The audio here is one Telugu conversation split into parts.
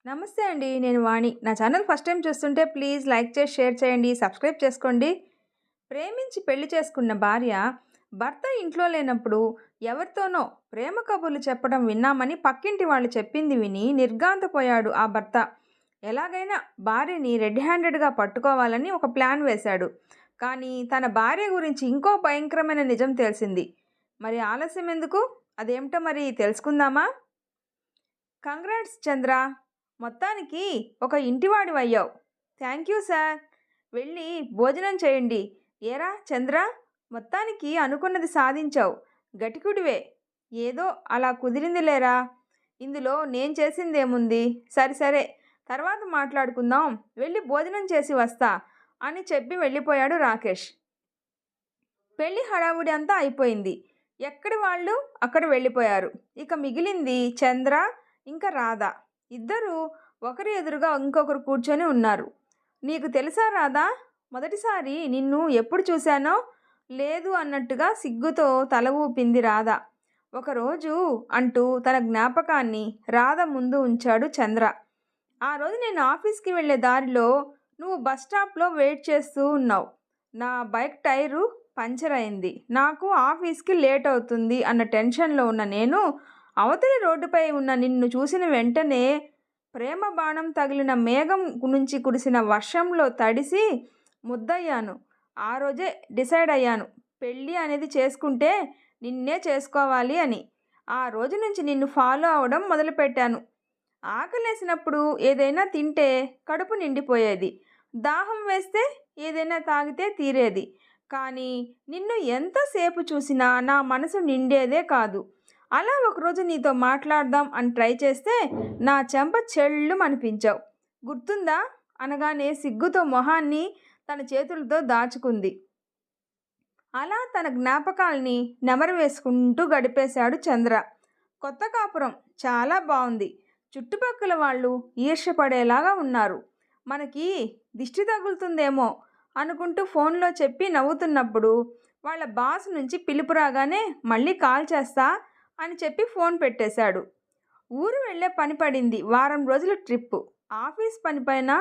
నమస్తే అండి. నేను వాణి. నా ఛానల్ ఫస్ట్ టైం చూస్తుంటే ప్లీజ్ లైక్ చేసి, షేర్ చేయండి, సబ్స్క్రైబ్ చేసుకోండి. ప్రేమించి పెళ్లి చేసుకున్న భార్య, భర్త ఇంట్లో లేనప్పుడు ఎవరితోనో ప్రేమ కబుర్లు చెప్పడం విన్నామని పక్కింటి వాళ్ళు చెప్పింది విని నిర్ఘాంతపోయాడు ఆ భర్త. ఎలాగైనా భార్యని రెడ్ హ్యాండెడ్‌గా పట్టుకోవాలని ఒక ప్లాన్ వేశాడు. కానీ తన భార్య గురించి ఇంకో భయంకరమైన నిజం తెలిసింది. మరి ఆలస్యం ఎందుకు? అదేమిటో మరి తెలుసుకుందామా? కంగ్రాట్స్ చంద్ర! మొత్తానికి ఒక ఇంటివాడివయ్యావు. Thank you sir. వెళ్ళి భోజనం చేయండి. ఏరా చంద్ర, మొత్తానికి అనుకున్నది సాధించావు. గటికుడివే. ఏదో అలా కుదిరింది లేరా. ఇందులో నేను చేసిందేముంది? సరే సరే, తర్వాత మాట్లాడుకుందాం. వెళ్ళి భోజనం చేసి వస్తా అని చెప్పి వెళ్ళిపోయాడు రాకేష్. పెళ్లి హడావుడి అంతా అయిపోయింది. ఎక్కడి వాళ్ళు అక్కడ వెళ్ళిపోయారు. ఇక మిగిలింది చంద్ర ఇంకా రాధ. ఇద్దరూ ఒకరి ఎదురుగా ఇంకొకరు కూర్చొని ఉన్నారు. నీకు తెలుసా రాధా, మొదటిసారి నిన్ను ఎప్పుడు చూశానో? లేదు అన్నట్టుగా సిగ్గుతో తల ఊపింది రాధ. ఒకరోజు అంటూ తన జ్ఞాపకాన్ని రాధ ముందు ఉంచాడు చంద్ర. ఆ రోజు నేను ఆఫీస్కి వెళ్ళే దారిలో నువ్వు బస్ స్టాప్లో వెయిట్ చేస్తూ ఉన్నావు. నా బైక్ టైరు పంచర్ అయింది. నాకు ఆఫీస్కి లేట్ అవుతుంది అన్న టెన్షన్లో ఉన్న నేను అవతలి రోడ్డుపై ఉన్న నిన్ను చూసిన వెంటనే ప్రేమ బాణం తగిలిన మేఘం నుంచి కురిసిన వర్షంలో తడిసి ముద్దయ్యాను. ఆ రోజే డిసైడ్ అయ్యాను, పెళ్ళి అనేది చేసుకుంటే నిన్నే చేసుకోవాలి అని. ఆ రోజు నుంచి నిన్ను ఫాలో అవడం మొదలుపెట్టాను. ఆకలేసినప్పుడు ఏదైనా తింటే కడుపు నిండిపోయేది. దాహం వేస్తే ఏదైనా తాగితే తీరేది. కానీ నిన్ను ఎంతసేపు చూసినా నా మనసు నిండేదే కాదు. అలా ఒకరోజు నీతో మాట్లాడదాం అని ట్రై చేస్తే నా చెంప చెళ్ళు అనిపించావు. గుర్తుందా అనగానే సిగ్గుతో మొహాన్ని తన చేతులతో దాచుకుంది. అలా తన జ్ఞాపకాల్ని నెమరు వేసుకుంటూ గడిపేశాడు చంద్ర. కొత్త కాపురం చాలా బాగుంది. చుట్టుపక్కల వాళ్ళు ఈర్ష్యపడేలాగా ఉన్నారు. మనకి దిష్టి తగులుతుందేమో అనుకుంటూ ఫోన్లో చెప్పి నవ్వుతున్నప్పుడు వాళ్ళ బాస్ నుంచి పిలుపు రాగానే మళ్ళీ కాల్ చేస్తా అని చెప్పి ఫోన్ పెట్టేశాడు. ఊరు వెళ్ళే పని పడింది. వారం రోజుల ట్రిప్పు. ఆఫీస్ పనిపైన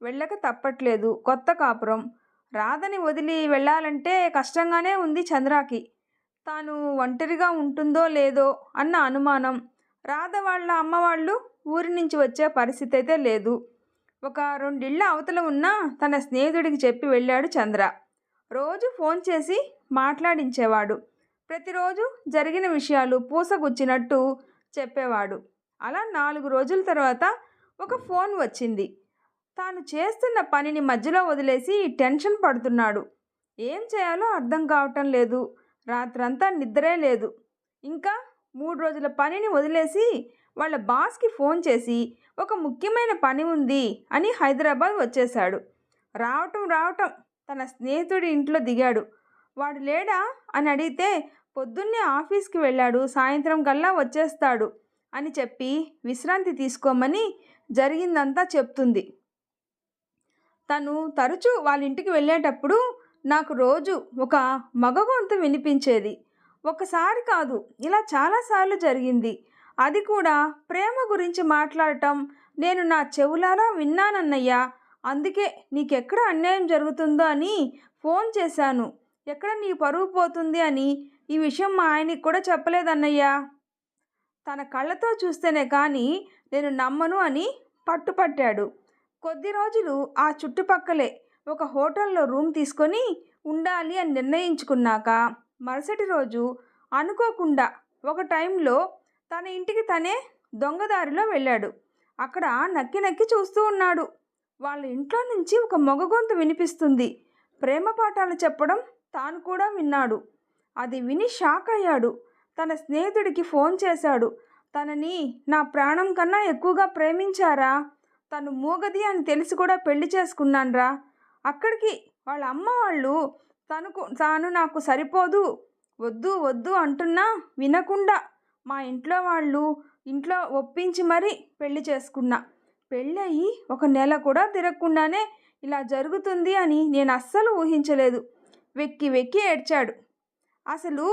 వెళ్ళక తప్పట్లేదు. కొత్త కాపురం. రాధని వదిలి వెళ్ళాలంటే కష్టంగానే ఉంది చంద్రాకి. తాను ఒంటరిగా ఉంటుందో లేదో అన్న అనుమానం. రాధ వాళ్ళ అమ్మ వాళ్ళు ఊరి నుంచి వచ్చే పరిస్థితి అయితే లేదు. ఒక రెండిళ్ళ అవతల ఉన్న తన స్నేహితుడికి చెప్పి వెళ్ళాడు చంద్ర. రోజు ఫోన్ చేసి మాట్లాడించేవాడు. ప్రతిరోజు జరిగిన విషయాలు పూసగుచ్చినట్టు చెప్పేవాడు. అలా 4 రోజుల తర్వాత ఒక ఫోన్ వచ్చింది. తాను చేస్తున్న పనిని మధ్యలో వదిలేసి టెన్షన్ పడుతున్నాడు. ఏం చేయాలో అర్థం కావటం లేదు. రాత్రంతా నిద్రే లేదు. ఇంకా 3 రోజుల పనిని వదిలేసి వాళ్ళ బాస్కి ఫోన్ చేసి ఒక ముఖ్యమైన పని ఉంది అని హైదరాబాద్ వచ్చేశాడు. రావటం తన స్నేహితుడి ఇంట్లో దిగాడు. వాడు లేడా అని అడిగితే పొద్దున్నే ఆఫీస్కి వెళ్ళాడు, సాయంత్రం కల్లా వచ్చేస్తాడు అని చెప్పి విశ్రాంతి తీసుకోమని జరిగిందంతా చెప్తుంది. తను తరచూ వాళ్ళ ఇంటికి వెళ్ళేటప్పుడు నాకు రోజు ఒక మగ గొంతు వినిపించేది. ఒకసారి కాదు, ఇలా చాలాసార్లు జరిగింది. అది కూడా ప్రేమ గురించి మాట్లాడటం నేను నా చెవులారా విన్నానన్నయ్యా. అందుకే నీకెక్కడ అన్యాయం జరుగుతుందో అని ఫోన్ చేశాను. ఎక్కడ నీ పరువు పోతుంది అని ఈ విషయం మా ఆయనకి కూడా చెప్పలేదన్నయ్యా. తన కళ్ళతో చూస్తేనే కానీ నేను నమ్మను అని పట్టుపట్టాడు. కొద్ది రోజులు ఆ చుట్టుపక్కలే ఒక హోటల్లో రూమ్ తీసుకొని ఉండాలి అని నిర్ణయించుకున్నాక మరుసటి రోజు అనుకోకుండా ఒక టైంలో తన ఇంటికి తనే దొంగదారిలో వెళ్ళాడు. అక్కడ నక్కి నక్కి చూస్తూ ఉన్నాడు. వాళ్ళ ఇంట్లో నుంచి ఒక మగ గొంతు వినిపిస్తుంది. ప్రేమ పాఠాలు చెప్పడం తాను కూడా విన్నాడు. అది విని షాక్ అయ్యాడు. తన స్నేహితుడికి ఫోన్ చేశాడు. తనని నా ప్రాణం కన్నా ఎక్కువగా ప్రేమించారా, తను మూగది అని తెలిసి కూడా పెళ్లి చేసుకున్నాన్రా. అక్కడికి వాళ్ళ అమ్మ వాళ్ళు తాను నాకు సరిపోదు, వద్దు వద్దు అంటున్నా వినకుండా మా ఇంట్లో వాళ్ళు ఇంట్లో ఒప్పించి మరీ పెళ్లి చేసుకున్నా. పెళ్ళయి 1 నెల కూడా తిరగకుండానే ఇలా జరుగుతుంది అని నేను అస్సలు ఊహించలేదు. వెక్కి వెక్కి ఏడ్చాడు. అసలు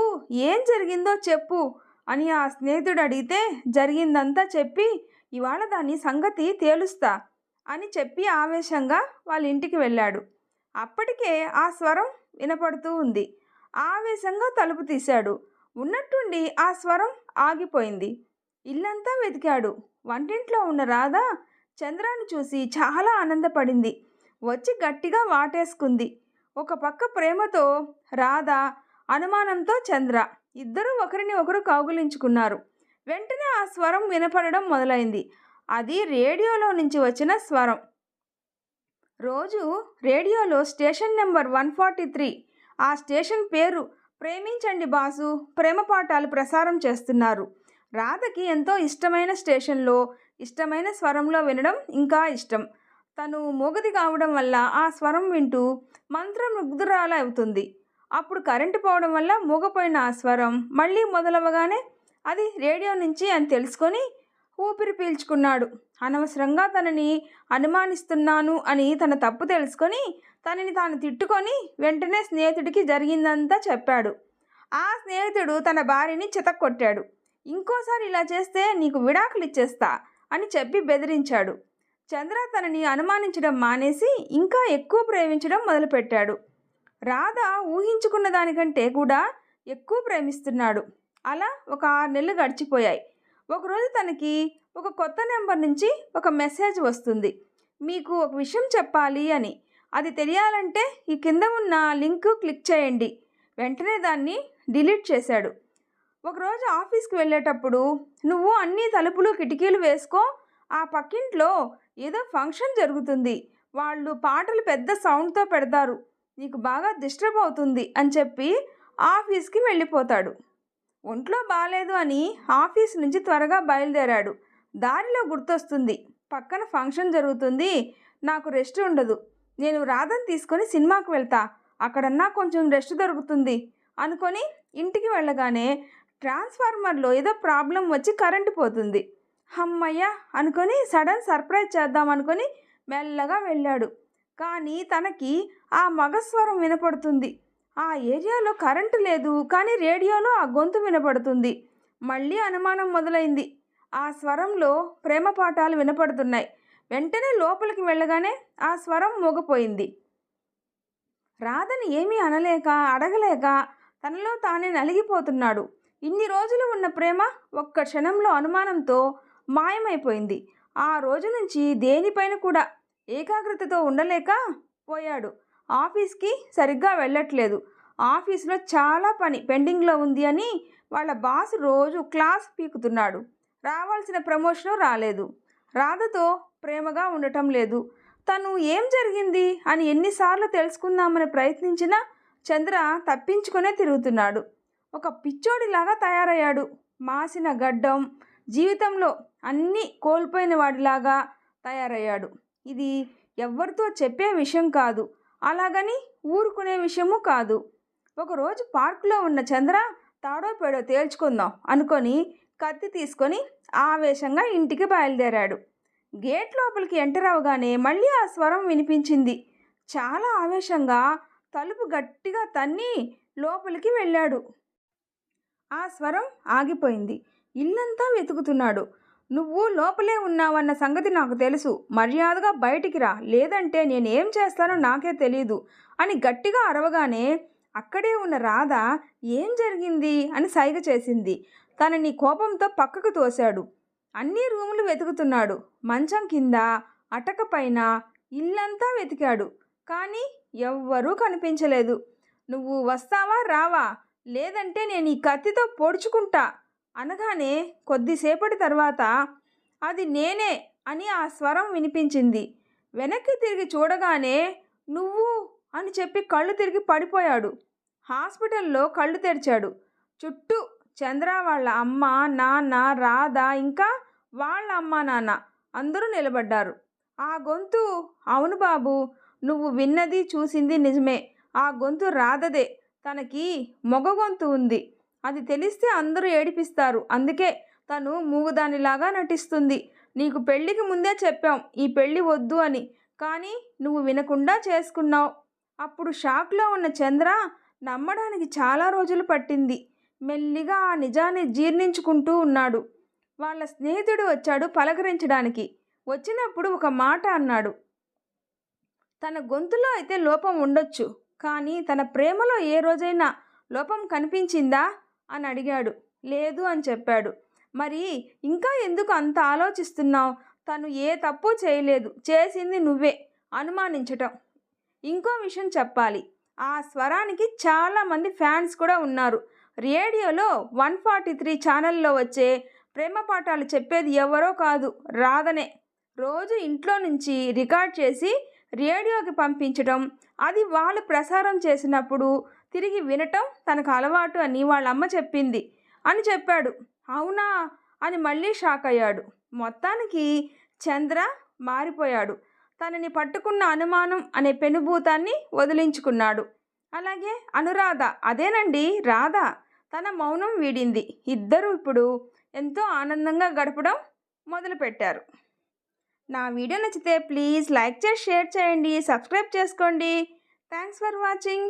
ఏం జరిగిందో చెప్పు అని ఆ స్నేహితుడు అడిగితే జరిగిందంతా చెప్పి ఇవాళ దాని సంగతి తేలుస్తా అని చెప్పి ఆవేశంగా వాళ్ళ ఇంటికి వెళ్ళాడు. అప్పటికే ఆ స్వరం వినపడుతూ ఉంది. ఆవేశంగా తలుపు తీశాడు. ఉన్నట్టుండి ఆ స్వరం ఆగిపోయింది. ఇల్లంతా వెతికాడు. వంటింట్లో ఉన్న రాధ చంద్రాన్ని చూసి చాలా ఆనందపడింది. వచ్చి గట్టిగా వాటేసుకుంది. ఒక పక్క ప్రేమతో రాధ, అనుమానంతో చంద్ర ఇద్దరూ ఒకరిని ఒకరు కౌగిలించుకున్నారు. వెంటనే ఆ స్వరం వినపడడం మొదలైంది. అది రేడియోలో నుంచి వచ్చిన స్వరం. రోజు రేడియోలో స్టేషన్ నెంబర్ 143, ఆ స్టేషన్ పేరు ప్రేమించండి బాసు ప్రేమ పాఠాలు ప్రసారం చేస్తున్నారు. రాధకి ఎంతో ఇష్టమైన స్టేషన్లో ఇష్టమైన స్వరంలో వినడం ఇంకా ఇష్టం. తను మూగది కావడం వల్ల ఆ స్వరం వింటూ మంత్రముగ్ధురాల అవుతుంది. అప్పుడు కరెంటు పోవడం వల్ల మూగపోయిన ఆ స్వరం మళ్ళీ మొదలవగానే అది రేడియో నుంచి అని తెలుసుకొని ఊపిరి పీల్చుకున్నాడు. అనవసరంగా తనని అనుమానిస్తున్నాను అని తన తప్పు తెలుసుకొని తనని తాను తిట్టుకొని వెంటనే స్నేహితుడికి జరిగిందంతా చెప్పాడు. ఆ స్నేహితుడు తన భార్యని చితక్కొట్టాడు. ఇంకోసారి ఇలా చేస్తే నీకు విడాకులు ఇచ్చేస్తా అని చెప్పి బెదిరించాడు. చంద్ర తనని అనుమానించడం మానేసి ఇంకా ఎక్కువ ప్రేమించడం మొదలుపెట్టాడు. రాధ ఊహించుకున్న దానికంటే కూడా ఎక్కువ ప్రేమిస్తున్నాడు. అలా ఒక 6 నెలలు గడిచిపోయాయి. ఒకరోజు తనకి ఒక కొత్త నెంబర్ నుంచి ఒక మెసేజ్ వస్తుంది. మీకు ఒక విషయం చెప్పాలి అని. అది తెలియాలంటే ఈ కింద ఉన్న లింక్ క్లిక్ చేయండి. వెంటనే దాన్ని డిలీట్ చేశాడు. ఒకరోజు ఆఫీస్కి వెళ్ళేటప్పుడు నువ్వు అన్ని తలుపులు కిటికీలు వేసుకో, ఆ పక్కింట్లో ఏదో ఫంక్షన్ జరుగుతుంది, వాళ్ళు పాటలు పెద్ద సౌండ్తో పెడతారు, నీకు బాగా డిస్టర్బ్ అవుతుంది అని చెప్పి ఆఫీస్కి వెళ్ళిపోతాడు. ఒంట్లో బాగాలేదు అని ఆఫీస్ నుంచి త్వరగా బయలుదేరాడు. దారిలో గుర్తొస్తుంది, పక్కన ఫంక్షన్ జరుగుతుంది, నాకు రెస్ట్ ఉండదు, నేను రాధని తీసుకొని సినిమాకు వెళ్తా, అక్కడన్నా కొంచెం రెస్ట్ దొరుకుతుంది అనుకొని ఇంటికి వెళ్ళగానే ట్రాన్స్ఫార్మర్లో ఏదో ప్రాబ్లం వచ్చి కరెంటు పోతుంది. అమ్మయ్య అనుకొని సడన్ సర్ప్రైజ్ చేద్దాం అనుకొని మెల్లగా వెళ్ళాడు. కానీ తనకి ఆ మగస్వరం వినపడుతుంది. ఆ ఏరియాలో కరెంటు లేదు, కానీ రేడియోలో ఆ గొంతు వినపడుతుంది. మళ్ళీ అనుమానం మొదలైంది. ఆ స్వరంలో ప్రేమ పాఠాలు వినపడుతున్నాయి. వెంటనే లోపలికి వెళ్ళగానే ఆ స్వరం మోగపోయింది. రాధని ఏమీ అనలేక అడగలేక తనలో తానే నలిగిపోతున్నాడు. ఇన్ని రోజులు ఉన్న ప్రేమ ఒక్క క్షణంలో అనుమానంతో మాయమైపోయింది. ఆ రోజు నుంచి దేనిపైన కూడా ఏకాగ్రతతో ఉండలేక పోయాడు. ఆఫీస్కి సరిగ్గా వెళ్ళట్లేదు. ఆఫీస్లో చాలా పని పెండింగ్లో ఉంది అని వాళ్ళ బాస్ రోజు క్లాస్ పీకుతున్నాడు. రావాల్సిన ప్రమోషన్ రాలేదు. రాధతో ప్రేమగా ఉండటం లేదు. తను ఏం జరిగింది అని ఎన్నిసార్లు తెలుసుకుందామని ప్రయత్నించినా చంద్ర తప్పించుకునే తిరుగుతున్నాడు. ఒక పిచ్చోడిలాగా తయారయ్యాడు. మాసిన గడ్డం, జీవితంలో అన్నీ కోల్పోయిన వాడిలాగా తయారయ్యాడు. ఇది ఎవరితో చెప్పే విషయం కాదు, అలాగని ఊరుకునే విషయము కాదు. ఒకరోజు పార్కులో ఉన్న చంద్ర తాడో పేడో తేల్చుకుందాం అనుకొని కత్తి తీసుకొని ఆవేశంగా ఇంటికి బయలుదేరాడు. గేట్ లోపలికి ఎంటర్ అవగానే మళ్ళీ ఆ స్వరం వినిపించింది. చాలా ఆవేశంగా తలుపు గట్టిగా తన్ని లోపలికి వెళ్ళాడు. ఆ స్వరం ఆగిపోయింది. ఇల్లంతా వెతుకుతున్నాడు. నువ్వు లోపలే ఉన్నావన్న సంగతి నాకు తెలుసు, మర్యాదగా బయటికి రా, లేదంటే నేనేం చేస్తానో నాకే తెలీదు అని గట్టిగా అరవగానే అక్కడే ఉన్న రాధ ఏం జరిగింది అని సైగ చేసింది. తనని కోపంతో పక్కకు తోశాడు. అన్ని రూములు వెతుకుతున్నాడు. మంచం కింద, అటక పైన, ఇల్లంతా వెతికాడు. కానీ ఎవ్వరూ కనిపించలేదు. నువ్వు వస్తావా రావా, లేదంటే నేను ఈ కత్తితో పొడుచుకుంటా అనగానే కొద్దిసేపటి తర్వాత అది నేనే అని ఆ స్వరం వినిపించింది. వెనక్కి తిరిగి చూడగానే నువ్వు అని చెప్పి కళ్ళు తిరిగి పడిపోయాడు. హాస్పిటల్లో కళ్ళు తెరిచాడు. చుట్టూ చంద్ర వాళ్ళ అమ్మ, నాన్న, రాధ, ఇంకా వాళ్ళ అమ్మ నాన్న అందరూ నిలబడ్డారు. ఆ గొంతు, అవును బాబు, నువ్వు విన్నది చూసింది నిజమే, ఆ గొంతు రాధదే. తనకి మగ గొంతు ఉంది, అది తెలిస్తే అందరూ ఏడిపిస్తారు, అందుకే తను మూగదానిలాగా నటిస్తుంది. నీకు పెళ్ళికి ముందే చెప్పాం ఈ పెళ్ళి వద్దు అని, కానీ నువ్వు వినకుండా చేసుకున్నావు. అప్పుడు షాక్లో ఉన్న చంద్ర నమ్మడానికి చాలా రోజులు పట్టింది. మెల్లిగా ఆ నిజాన్ని జీర్ణించుకుంటూ ఉన్నాడు. వాళ్ళ స్నేహితుడు వచ్చాడు పలకరించడానికి. వచ్చినప్పుడు ఒక మాట అన్నాడు. తన గొంతులో అయితే లోపం ఉండొచ్చు, కానీ తన ప్రేమలో ఏ రోజైనా లోపం కనిపించిందా అని అడిగాడు. లేదు అని చెప్పాడు. మరి ఇంకా ఎందుకు అంత ఆలోచిస్తున్నావు? తను ఏ తప్పు చేయలేదు, చేసింది నువ్వే అనుమానించటం. ఇంకో విషయం చెప్పాలి, ఆ స్వరానికి చాలామంది ఫ్యాన్స్ కూడా ఉన్నారు. రేడియోలో 143 ఛానల్లో వచ్చే ప్రేమ పాఠాలు చెప్పేది ఎవరో కాదు, రాధనే. రోజు ఇంట్లో నుంచి రికార్డ్ చేసి రేడియోకి పంపించడం, అది వాళ్ళు ప్రసారం చేసినప్పుడు తిరిగి వినటం తనకు అలవాటు అని వాళ్ళ అమ్మ చెప్పింది అని చెప్పాడు. అవునా అని మళ్ళీ షాక్ అయ్యాడు. మొత్తానికి చంద్ర మారిపోయాడు. తనని పట్టుకున్న అనుమానం అనే పెనుభూతాన్ని వదిలించుకున్నాడు. అలాగే అనురాధ, అదేనండి రాధ, తన మౌనం వీడింది. ఇద్దరూ ఇప్పుడు ఎంతో ఆనందంగా గడపడం మొదలుపెట్టారు. నా వీడియో నచ్చితే ప్లీజ్ లైక్ చేసి షేర్ చేయండి, సబ్స్క్రైబ్ చేసుకోండి. Thanks for watching.